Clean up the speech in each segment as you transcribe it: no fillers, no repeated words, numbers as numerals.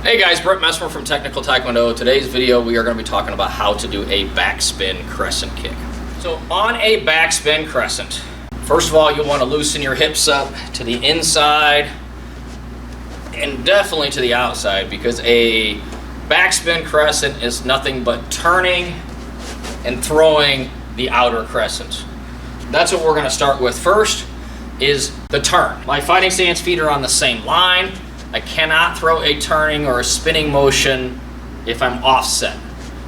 Hey guys, Brett Messmer from Technical Taekwondo. Today's video we are going to be talking about how to do a backspin crescent kick. So on a backspin crescent, first of all you'll want to loosen your hips up to the inside and definitely to the outside, because a backspin crescent is nothing but turning and throwing the outer crescent. That's what we're going to start with first, is the turn. My fighting stance feet are on the same line. I cannot throw a turning or a spinning motion if I'm offset.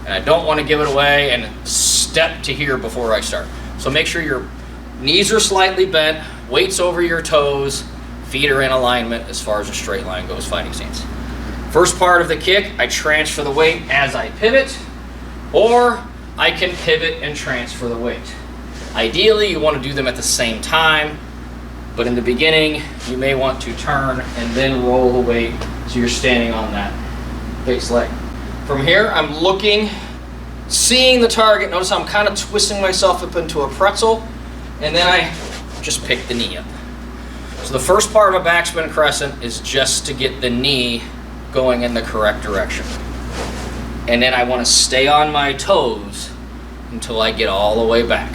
And I don't want to give it away and step to here before I start. So make sure your knees are slightly bent, weights over your toes, feet are in alignment as far as a straight line goes, fighting stance. First part of the kick, I transfer the weight as I pivot, or I can pivot and transfer the weight. Ideally, you want to do them at the same time. But in the beginning, you may want to turn and then roll the weight so you're standing on that base leg. From here, I'm looking, seeing the target. Notice how I'm kind of twisting myself up into a pretzel, and then I just pick the knee up. So the first part of a backspin crescent is just to get the knee going in the correct direction. And then I want to stay on my toes until I get all the way back.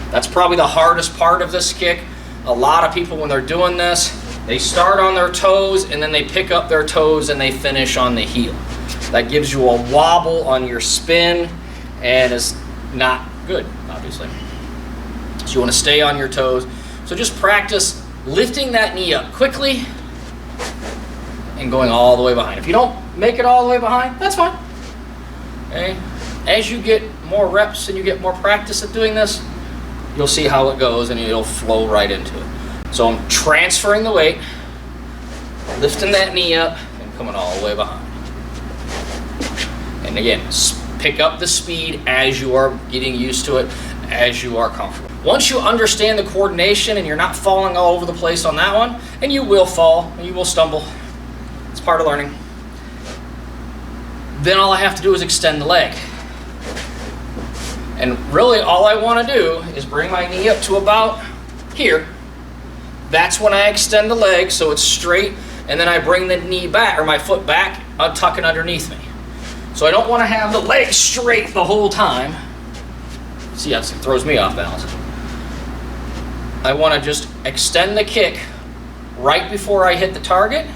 That's probably the hardest part of this kick. A lot of people, when they're doing this, they start on their toes and then they pick up their toes and they finish on the heel. That gives you a wobble on your spin and is not good, obviously. So you want to stay on your toes. So just practice lifting that knee up quickly and going all the way behind. If you don't make it all the way behind, that's fine. Okay? As you get more reps and you get more practice at doing this, you'll see how it goes and it'll flow right into it. So I'm transferring the weight, lifting that knee up, and coming all the way behind. And again, pick up the speed as you are getting used to it, as you are comfortable. Once you understand the coordination and you're not falling all over the place on that one, and you will fall, and you will stumble, it's part of learning, then all I have to do is extend the leg. And really all I want to do is bring my knee up to about here. That's when I extend the leg so it's straight, and then I bring the knee back, or my foot back, tucking underneath me. So I don't want to have the leg straight the whole time. See, it throws me off balance. I want to just extend the kick right before I hit the target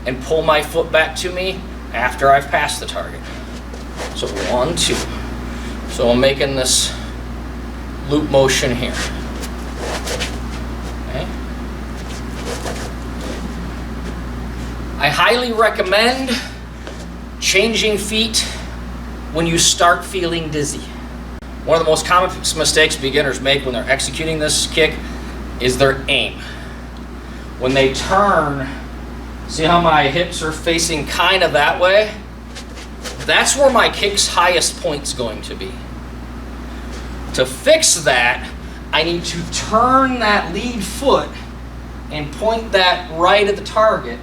and pull my foot back to me after I've passed the target. So 1, 2. So I'm making this loop motion here. Okay. I highly recommend changing feet when you start feeling dizzy. One of the most common mistakes beginners make when they're executing this kick is their aim. When they turn, see how my hips are facing kind of that way? That's where my kick's highest point's going to be. To fix that, I need to turn that lead foot and point that right at the target.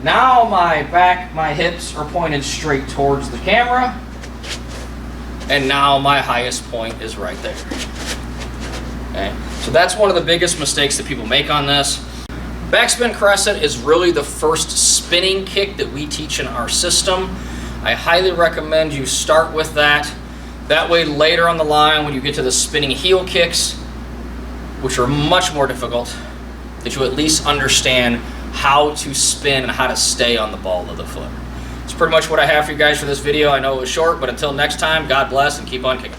Now my hips are pointed straight towards the camera, and now my highest point is right there. Okay? So that's one of the biggest mistakes that people make on this. Backspin crescent is really the first spinning kick that we teach in our system. I highly recommend you start with that. That way later on the line, when you get to the spinning heel kicks, which are much more difficult, that you at least understand how to spin and how to stay on the ball of the foot. That's pretty much what I have for you guys for this video. I know it was short, but until next time, God bless and keep on kicking.